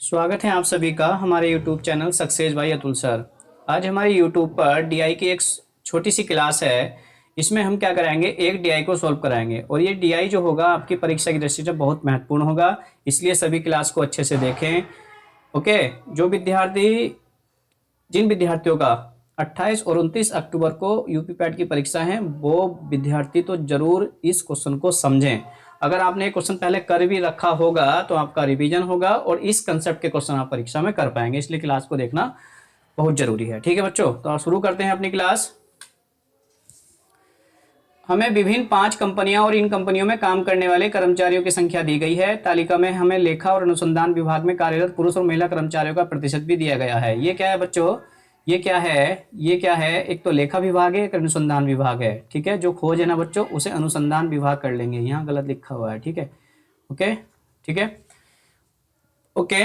स्वागत है आप सभी का हमारे YouTube channel success by Atul sir. आज हमारे YouTube पर डीआई की एक छोटी सी क्लास है। इसमें हम क्या कराएंगे, एक डीआई को सॉल्व कराएंगे और ये डीआई जो होगा आपकी परीक्षा की दृष्टि से बहुत महत्वपूर्ण होगा, इसलिए सभी क्लास को अच्छे से देखें। ओके। जो विद्यार्थी जिन विद्यार्थियों का 28 और 29 अक्टूबर को यूपी पैट की परीक्षा है, वो विद्यार्थी तो जरूर इस क्वेश्चन को समझें। अगर आपने क्वेश्चन पहले कर भी रखा होगा तो आपका रिवीजन होगा और इस कंसेप्ट के क्वेश्चन आप परीक्षा में कर पाएंगे, इसलिए क्लास को देखना बहुत जरूरी है। ठीक है बच्चों, तो आप शुरू करते हैं अपनी क्लास। हमें विभिन्न 5 कंपनियां और इन कंपनियों में काम करने वाले कर्मचारियों की संख्या दी गई है। तालिका में हमें लेखा और अनुसंधान विभाग में कार्यरत पुरुष और महिला कर्मचारियों का प्रतिशत भी दिया गया है। ये क्या है बच्चों, ये क्या है, ये क्या है, एक तो लेखा विभाग है, एक अनुसंधान विभाग है। ठीक है, जो खोज है ना बच्चों, उसे अनुसंधान विभाग कर लेंगे, यहाँ गलत लिखा हुआ है। ठीक है, ओके, ठीक है, ओके।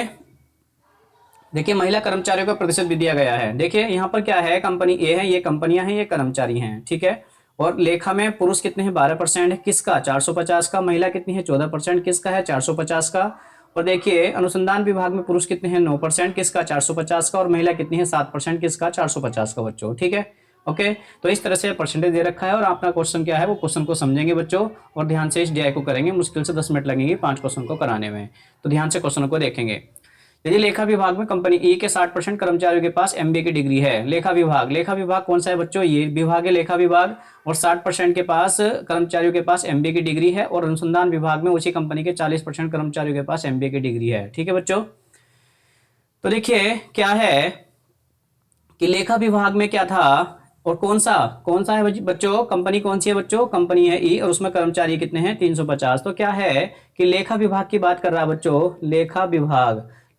देखिए महिला कर्मचारियों का प्रतिशत भी दिया गया है। देखिए यहाँ पर क्या है, कंपनी ए है, ये कंपनियां हैं, ये कर्मचारी हैं। ठीक है, और लेखा में पुरुष कितने हैं, 12% है, किसका, 450 का। महिला कितनी है, 14%, किसका है, 450 का। और देखिए अनुसंधान विभाग में पुरुष कितने हैं, 9%, किसका, 450 का। और महिला कितनी है, 7%, किसका, 450 का बच्चों। ठीक है, ओके। तो इस तरह से परसेंटेज दे रखा है और अपना क्वेश्चन क्या है, वो क्वेश्चन को समझेंगे बच्चों और ध्यान से इस डीआई को करेंगे। मुश्किल से 10 मिनट लगेंगे 5 क्वेश्चन को कराने में, तो ध्यान से क्वेश्चन को देखेंगे। यदि लेखा विभाग में कंपनी ई के 60% कर्मचारियों के पास एमबीए की डिग्री है। लेखा विभाग, लेखा विभाग कौन सा है बच्चों, ये विभाग है लेखा विभाग, और 60% के पास कर्मचारियों के पास एमबीए की डिग्री है। और अनुसंधान विभाग में उसी कंपनी के 40% कर्मचारियों के पास एमबीए की डिग्री है। ठीक है बच्चों, तो देखिए क्या है कि लेखा विभाग में क्या था और कौन सा है बच्चों, कंपनी कौन सी है बच्चों, कंपनी है ई, और उसमें कर्मचारी कितने हैं, 350। तो क्या है कि लेखा विभाग की बात कर रहा बच्चों,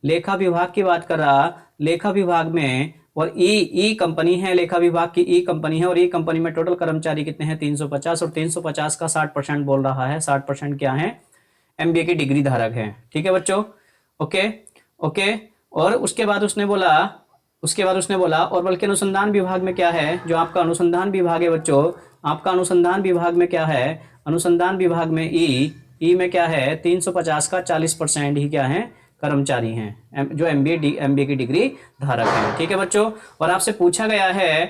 लेखा विभाग की बात कर रहा, लेखा विभाग में, और ई कंपनी है, लेखा विभाग की ई कंपनी है, और ई कंपनी में टोटल कर्मचारी कितने हैं, 350, और 350 का 60% बोल रहा है। 60% क्या है, एमबीए की डिग्री धारक है। ठीक है बच्चों, ओके, ओके। और उसके बाद उसने बोला और बल्कि अनुसंधान विभाग में क्या है, जो आपका अनुसंधान विभाग है बच्चों, आपका अनुसंधान विभाग में क्या है, अनुसंधान विभाग में ई में क्या है, 350 का 40% ही क्या है, कर्मचारी हैं जो एमबीए की डिग्री धारक हैं। ठीक है बच्चों, और आपसे पूछा गया है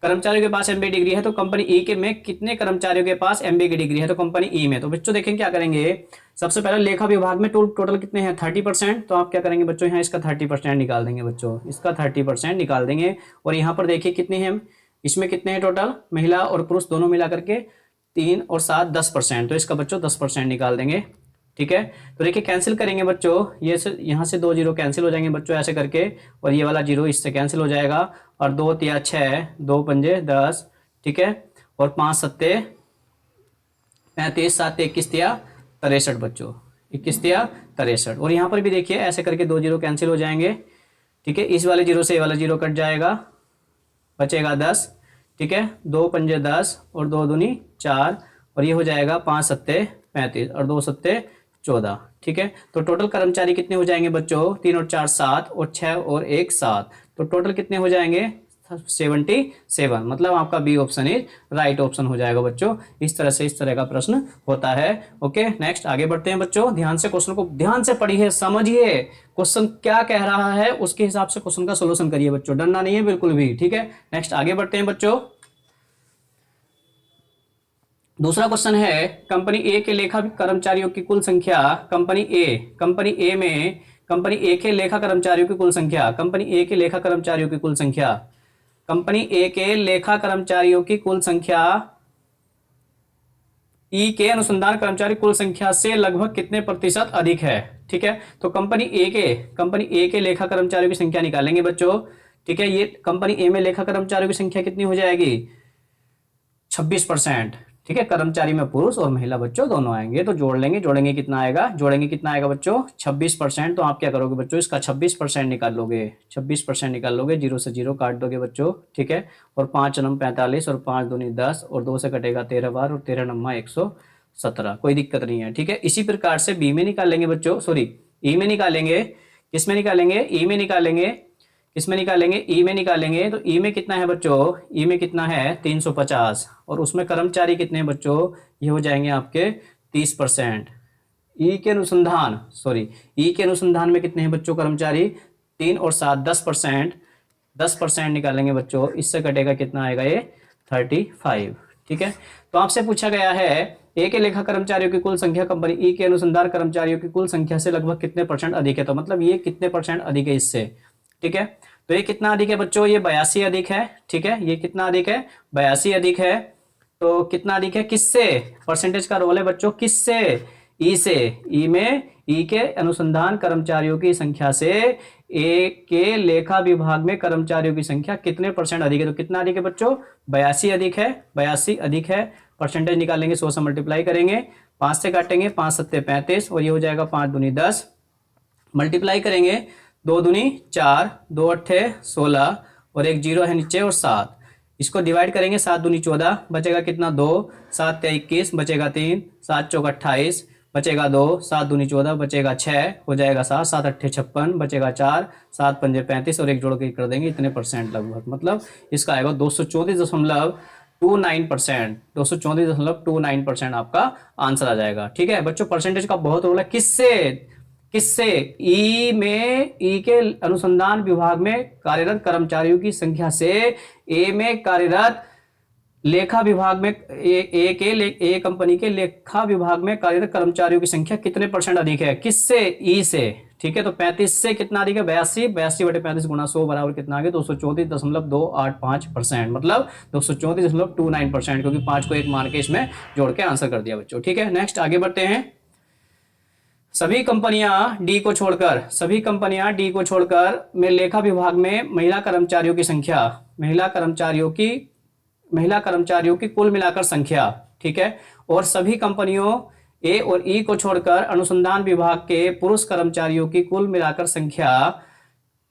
कर्मचारियों के पास एमबीए डिग्री है, तो कंपनी ई के में कितने कर्मचारियों के पास एमबीए की डिग्री है, तो कंपनी ई में। तो बच्चों देखें क्या करेंगे, सबसे पहले लेखा विभाग में टोटल कितने हैं, 30%। तो आप क्या करेंगे बच्चों, यहाँ इसका 30% निकाल देंगे बच्चों, इसका 30% निकाल देंगे। और यहाँ पर देखिए कितने हैं, इसमें कितने हैं टोटल, महिला और पुरुष दोनों मिला करके 3 और 7 10%, तो इसका बच्चों 10% निकाल देंगे। ठीक है, तो देखिए कैंसिल करेंगे बच्चों, ये यहाँ से 2 जीरो कैंसिल हो जाएंगे बच्चों ऐसे करके, और ये वाला जीरो इससे कैंसिल हो जाएगा, और 2 तिया 6, 2 पंजे 10। ठीक है, और 5 सत्ते 35, 7 21 तिया 63 बच्चों, 21 तिया 63। और यहाँ पर भी देखिए ऐसे करके 2 जीरो कैंसिल हो जाएंगे। ठीक है, इस वाले जीरो से ये वाला जीरो कट जाएगा, बचेगा 10। ठीक है, 2 पंजे 10 और 2 दूनी 4, और ये हो जाएगा 5 सत्ते 35 और 2 सत्ते 14। ठीक है, तो टोटल कर्मचारी कितने हो जाएंगे बच्चों, 3 और 4 7, और 6 और 1 7, तो टोटल कितने हो जाएंगे, 77। मतलब आपका B option is right option हो जाएगा बच्चों। इस तरह का प्रश्न होता है। ओके, नेक्स्ट आगे बढ़ते हैं बच्चों। ध्यान से क्वेश्चन को ध्यान से पढ़िए, समझिए क्वेश्चन क्या कह रहा है, उसके हिसाब से क्वेश्चन का सोल्यूशन करिए बच्चों, डरना नहीं है बिल्कुल भी। ठीक है, नेक्स्ट आगे बढ़ते हैं बच्चों। दूसरा क्वेश्चन है, कंपनी ए के लेखा कर्मचारियों की कुल संख्या, कंपनी ए के लेखा कर्मचारियों की कुल संख्या, कंपनी ए के लेखा कर्मचारियों की कुल संख्या, कंपनी ए के लेखा कर्मचारियों की कुल संख्या ई के अनुसंधान कर्मचारी कुल संख्या से लगभग कितने प्रतिशत अधिक है। ठीक है, तो कंपनी ए के लेखा कर्मचारियों की संख्या निकालेंगे बच्चों। ठीक है, ये कंपनी ए में लेखा कर्मचारियों की संख्या कितनी हो जाएगी, 26%। ठीक है, कर्मचारी में पुरुष और महिला बच्चों दोनों आएंगे, तो जोड़ेंगे कितना आएगा बच्चों, 26%। तो आप क्या करोगे बच्चों, इसका 26% निकाल लोगे, जीरो से जीरो काट दोगे बच्चों। ठीक है, और 5 नम 45 और 5 दूनी 10, और 2 से कटेगा 13 बार, और 13 नम्मा 117, कोई दिक्कत नहीं है। ठीक है, इसी प्रकार से बी में निकालेंगे बच्चों, सॉरी ई में निकालेंगे, किसमें निकालेंगे, ई में निकालेंगे, किसमें निकालेंगे, ई में निकालेंगे। तो ई में कितना है बच्चों, ई में कितना है 350, और उसमें कर्मचारी कितने हैं बच्चों, ये हो जाएंगे आपके 30%। ई के अनुसंधान, सॉरी, ई के अनुसंधान में कितने हैं बच्चों कर्मचारी? 3 और 7 10%, 10% निकालेंगे बच्चों, इससे कटेगा कितना आएगा ये 35। ठीक है, तो आपसे पूछा गया है ए के लेखा कर्मचारियों की कुल संख्या कंपनी ई के अनुसंधान कर्मचारियों की कुल संख्या से लगभग कितने % अधिक है, तो मतलब ये कितने % अधिक है इससे। ठीक है, तो ये कितना अधिक है बच्चों? ये 82 अधिक है। ठीक है, ये कितना अधिक है? 82 अधिक है। तो कितना अधिक है किससे? परसेंटेज का रोल है बच्चों किससे? ई से। ई में ई के अनुसंधान कर्मचारियों की संख्या से ए के लेखा विभाग में कर्मचारियों की संख्या कितने % अधिक है? तो कितना अधिक है बच्चों? 82 अधिक है। 82 अधिक है। परसेंटेज निकालेंगे, 100 से मल्टीप्लाई करेंगे, 5 से काटेंगे, 5 सत्ते 35 और ये हो जाएगा 5 दूनी 10, मल्टीप्लाई करेंगे, 2 दूनी 4, 2 अट्ठे 16 और एक जीरो है नीचे और 7, इसको डिवाइड करेंगे, 7 दूनी 14, बचेगा कितना 2, 7 ते 21, बचेगा 3, 7 चौक 28, बचेगा 2, 7 दूनी 14, बचेगा 6, हो जाएगा 7, 7 अट्ठे 56, बचेगा 4, 7 पंजे 35 और एक जोड़ के कर देंगे, इतने % लगभग, मतलब इसका आएगा 234.29%, 234.29% आपका आंसर आ जाएगा। ठीक है बच्चों, परसेंटेज का बहुत रोल है किससे? किससे? ई में ई के अनुसंधान विभाग में कार्यरत कर्मचारियों की संख्या से ए में कार्यरत लेखा विभाग में ए कंपनी के लेखा विभाग में कार्यरत कर्मचारियों की संख्या कितने % अधिक है? किससे? ई से। ठीक है, तो 35 से कितना अधिक है? 82, 82 बटे 35 गुणा 100 बराबर कितना आ गया? 234.285%, मतलब 234.29%, क्योंकि 5 को 1 मान के इसमें जोड़ के आंसर कर दिया बच्चों। ठीक है, नेक्स्ट आगे बढ़ते हैं। सभी कंपनियां डी को छोड़कर में लेखा विभाग में महिला कर्मचारियों की संख्या, महिला कर्मचारियों की कुल मिलाकर संख्या। ठीक है, और सभी कंपनियों ए और ई को छोड़कर अनुसंधान विभाग के पुरुष कर्मचारियों की कुल मिलाकर संख्या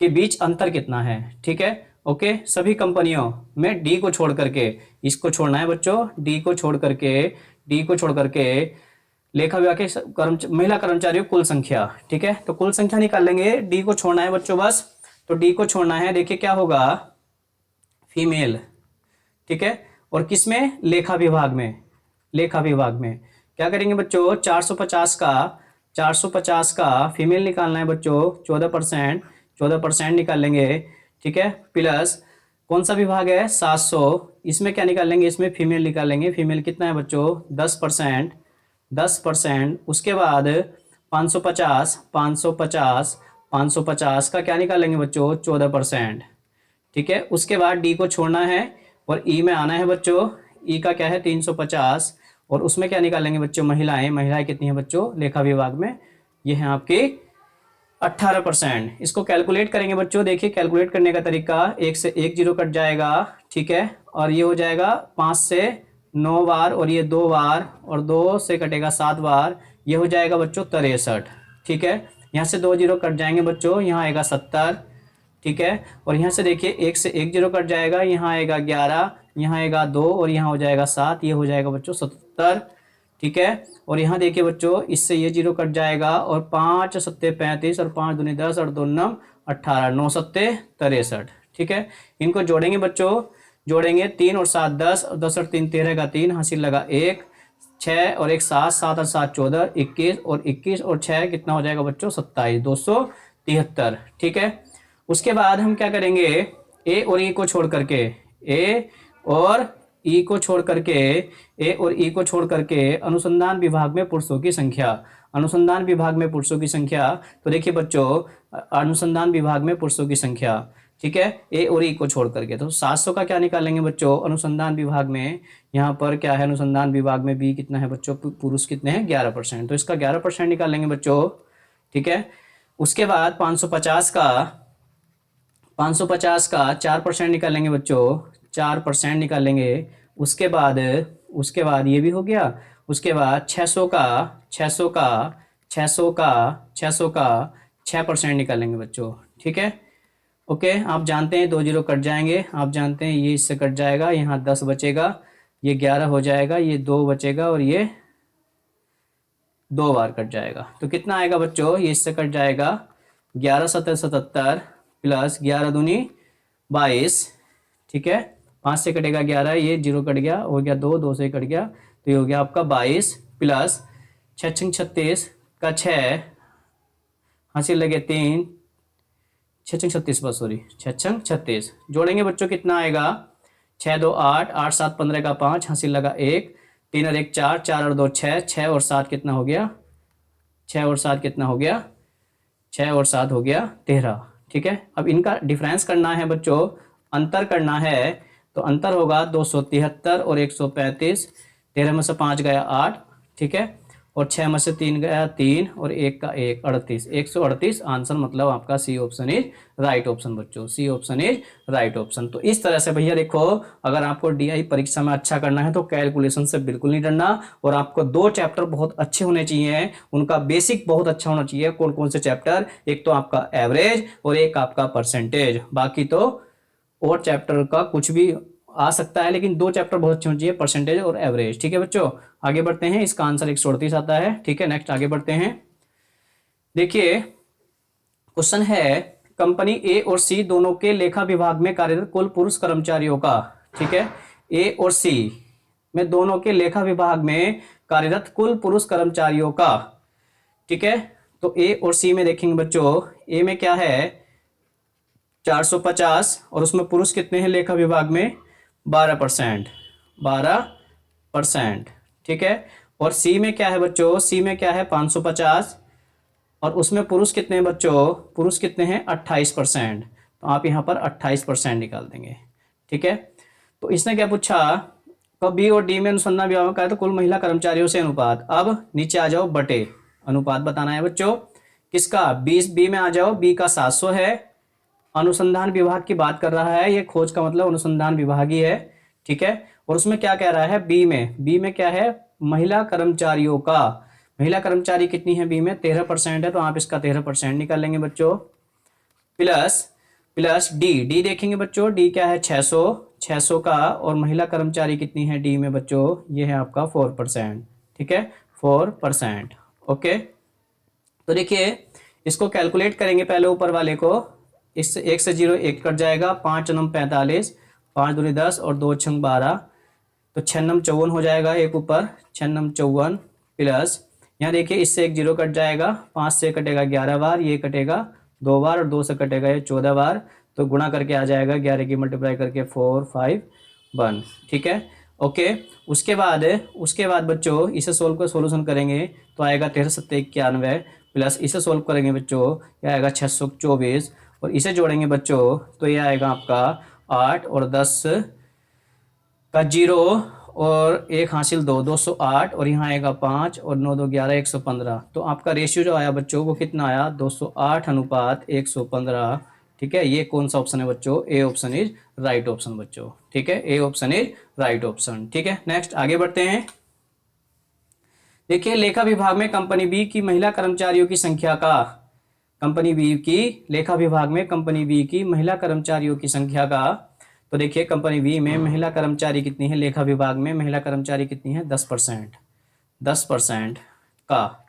के बीच अंतर कितना है? ठीक है, ओके, सभी कंपनियों में डी को छोड़ करके, इसको छोड़ना है बच्चों, डी को छोड़ करके लेखा विभाग के महिला कर्मचारियों की कुल संख्या। ठीक है, तो कुल संख्या निकाल लेंगे, डी को छोड़ना है बच्चों बस, तो डी को छोड़ना है, देखिए क्या होगा, फीमेल। ठीक है, और किसमें? लेखा विभाग में क्या करेंगे बच्चों? 450 का फीमेल निकालना है बच्चों, 14% निकाल लेंगे। ठीक है, प्लस कौन सा विभाग है? 700, इसमें क्या निकाल लेंगे? इसमें फीमेल निकाल लेंगे। फीमेल कितना है बच्चों? 10%। उसके बाद 550 का क्या निकाल लेंगे बच्चों? 14%। ठीक है, उसके बाद डी को छोड़ना है और ई में आना है बच्चों। ई का क्या है? 350, और उसमें क्या निकालेंगे बच्चों? महिलाएं कितनी है बच्चों लेखा विभाग में? ये है आपकी 18%। इसको कैलकुलेट करेंगे बच्चों, देखिए कैलकुलेट करने का तरीका, 1 से 1 जीरो कट जाएगा। ठीक है, और ये हो जाएगा 5 से 9 बार, और ये 2 बार, और 2 से कटेगा 7 बार, ये हो जाएगा बच्चों 63। ठीक है, यहाँ से 2 जीरो कट जाएंगे बच्चों, यहाँ आएगा 70। ठीक है, और यहाँ से देखिए 1 से 1 जीरो कट जाएगा, यहाँ आएगा 11, यहाँ आएगा 2 और यहाँ हो जाएगा 7, ये हो जाएगा बच्चों 77। ठीक है, और यहाँ देखिए बच्चों, इससे ये जीरो कट जाएगा, और 5 सत्ते 35 और 5 दूनी 10 और 2 9 18, 9 सत्ते 63। ठीक है, इनको जोड़ेंगे बच्चों, जोड़ेंगे, 3 और 7 10 और 10 और 3 13 का 3, हासिल लगा 1, 6 और 1 7, 7 और 7 14, 21 और 21 और 6 कितना हो जाएगा बच्चों? 27, 273। ठीक है, उसके बाद हम क्या करेंगे? ए और ई को छोड़ करके, ए और ई को छोड़ करके अनुसंधान विभाग में पुरुषों की संख्या, तो देखिए बच्चों, अनुसंधान विभाग में पुरुषों की संख्या। ठीक है, ए और ई को छोड़ करके, तो 700 का क्या निकालेंगे बच्चों? अनुसंधान विभाग में, यहाँ पर क्या है? अनुसंधान विभाग में बी कितना है बच्चों? पुरुष कितने हैं? 11%, तो इसका 11% निकालेंगे बच्चों। ठीक है, उसके बाद 550 का 4% निकालेंगे बच्चों, 4% निकालेंगे। उसके बाद ये भी हो गया। उसके बाद 600 का 6% निकालेंगे बच्चों। ठीक है, ओके, आप जानते हैं 2 जीरो कट जाएंगे, आप जानते हैं ये इससे कट जाएगा, यहाँ 10 बचेगा, ये 11 हो जाएगा, ये 2 बचेगा और ये 2 बार कट जाएगा, तो कितना आएगा बच्चों? ये इससे कट जाएगा, 11 सत्तर 77 प्लस 11 दूनी 22। ठीक है, 5 से कटेगा 11, ये जीरो कट गया, हो गया 2, 2 से कट गया, तो ये हो गया आपका 22 प्लस 6 36 का 6 हासिल लगे 3, 6 36 बस सॉरी 6 36 जोड़ेंगे बच्चों कितना आएगा 6 2 8, 8 7 15 का 5 हासिल लगा 1, 3 और 1 4, 4 और 2 6, 6 और 7 कितना हो गया 6 और 7 कितना हो गया 6 और 7 हो गया 13। ठीक है, अब इनका डिफरेंस करना है बच्चों, अंतर करना है, तो अंतर होगा 273 और 135, 13 में से 5 गया 8, ठीक है, और 6 में से 3 गया 3 और 1 का 1, 38, 138 आंसर, मतलब आपका C option is right option बच्चों, C option is right option. तो इस तरह से भैया देखो, अगर आपको डीआई परीक्षा में अच्छा करना है तो कैलकुलेशन से बिल्कुल नहीं डरना, और आपको 2 चैप्टर बहुत अच्छे होने चाहिए, उनका बेसिक बहुत अच्छा होना चाहिए। कौन कौन से चैप्टर, एक तो आपका एवरेज और एक आपका परसेंटेज, बाकी तो और चैप्टर का कुछ भी आ सकता है, लेकिन 2 चैप्टर बहुत अच्छे होने चाहिए, परसेंटेज और एवरेज। ठीक है बच्चों, आगे बढ़ते हैं, इसका आंसर 138 आता है। ठीक है, नेक्स्ट आगे बढ़ते हैं। देखिए क्वेश्चन है, कंपनी ए और सी दोनों के लेखा विभाग में कार्यरत कुल पुरुष कर्मचारियों का, ठीक है, ए और सी में दोनों के लेखा विभाग में कार्यरत कुल पुरुष कर्मचारियों का, ठीक है, तो ए और सी में देखेंगे बच्चों, ए में क्या है 450 और उसमें पुरुष कितने हैं लेखा विभाग में 12%, 12%, ठीक है, और सी में क्या है बच्चों, सी में क्या है 550 और उसमें पुरुष कितने हैं बच्चों, पुरुष कितने हैं 28%, तो आप यहाँ पर 28% निकाल देंगे। ठीक है, तो इसने क्या पूछा, कब बी और डी में अनुसंधान विभाग में का है तो कुल महिला कर्मचारियों से अनुपात। अब नीचे आ जाओ, बटे अनुपात बताना है बच्चों, किसका 20, बी में आ जाओ, बी का 700 है, अनुसंधान विभाग की बात कर रहा है, ये खोज का मतलब अनुसंधान विभाग ही है। ठीक है, और उसमें क्या कह रहा है, बी में क्या है महिला कर्मचारियों का, महिला कर्मचारी कितनी है बी में 13% है, तो आप इसका 13% निकाल लेंगे बच्चों, प्लस प्लस डी देखेंगे बच्चों, डी क्या है 600 का, और महिला कर्मचारी कितनी है डी में बच्चों, ये है आपका 4%। ठीक है, 4%। ओके, तो देखिए इसको कैलकुलेट करेंगे, पहले ऊपर वाले को, इससे 1 से 0 1 कट जाएगा, 5 9 45, 5 दूनी 10 और 2 6 12, तो 6 9 54 हो जाएगा, एक ऊपर 6 9 54 प्लस, यहाँ देखिए इससे 1 0 कट जाएगा, 5 से कटेगा 11 बार, ये कटेगा 2 बार और 2 से कटेगा ये 14 बार, तो गुणा करके आ जाएगा 11 की मल्टीप्लाई करके 4 5 1। ठीक है, ओके, उसके बाद बच्चों इसे सोल्व कर सोल्यूशन करेंगे तो आएगा 13 7 91, प्लस इसे सोल्व करेंगे बच्चों, यह आएगा 624, और इसे जोड़ेंगे बच्चों तो ये आएगा आपका 8 और 10 का 0 और 1 हासिल 2, 208, और यहाँ आएगा 5 और 9 2 11 115, तो आपका रेशियो जो आया बच्चों वो कितना आया 208 अनुपात 115। ठीक है, ये कौन सा ऑप्शन है बच्चों, A option is right option बच्चों। ठीक है, A option is right option. ठीक है, नेक्स्ट आगे बढ़ते हैं। देखिए लेखा विभाग में कंपनी बी की महिला कर्मचारियों की संख्या का, कंपनी बी की लेखा विभाग में कंपनी बी की महिला कर्मचारियों की संख्या का, तो देखिए कंपनी बी में महिला कर्मचारी कितनी है, लेखा विभाग में महिला कर्मचारी कितनी है 10%, 10% का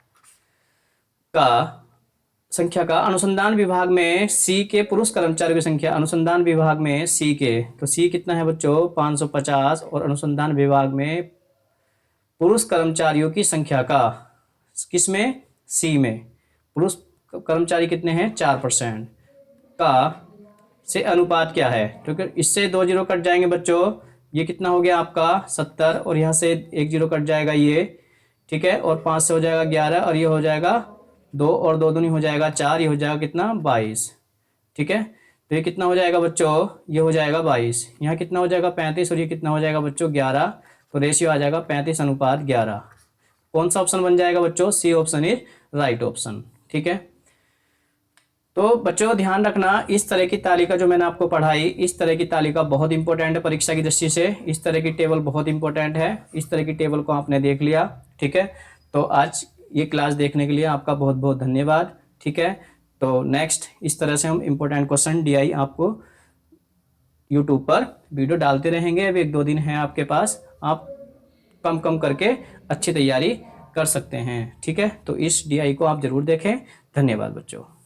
संख्या का, अनुसंधान विभाग में सी के पुरुष कर्मचारियों की संख्या, अनुसंधान विभाग में सी के, तो सी कितना है बच्चों 550, और अनुसंधान विभाग में पुरुष कर्मचारियों की संख्या का, किसमें सी में पुरुष कर्मचारी कितने हैं 4% का, से अनुपात क्या है, क्योंकि इससे 2 0 कट जाएंगे बच्चों, ये कितना हो गया आपका 70, और यहाँ से 1 0 कट जाएगा ये, ठीक है, और 5 से हो जाएगा 11, और ये हो जाएगा 2 और 2 दूनी हो जाएगा 4, ये हो जाएगा कितना 22। ठीक है, तो ये कितना हो जाएगा बच्चों, ये हो जाएगा 22, यहाँ कितना हो जाएगा 35, और ये कितना हो जाएगा बच्चों 11, तो रेशियो आ जाएगा 35 अनुपात 11। कौन सा ऑप्शन बन जाएगा बच्चों, C option is right option. ठीक है, तो बच्चों ध्यान रखना, इस तरह की तालिका जो मैंने आपको पढ़ाई, इस तरह की तालिका बहुत इंपॉर्टेंट है परीक्षा की दृष्टि से, इस तरह की टेबल बहुत इंपॉर्टेंट है, इस तरह की टेबल को आपने देख लिया। ठीक है, तो आज ये क्लास देखने के लिए आपका बहुत बहुत धन्यवाद। ठीक है, तो नेक्स्ट इस तरह से हम इंपॉर्टेंट क्वेश्चन डीआई आपको यूट्यूब पर वीडियो डालते रहेंगे। अभी 1 2 दिन है आपके पास, आप कम कम करके अच्छी तैयारी कर सकते हैं। ठीक है, तो इस डीआई को आप जरूर देखें। धन्यवाद बच्चों।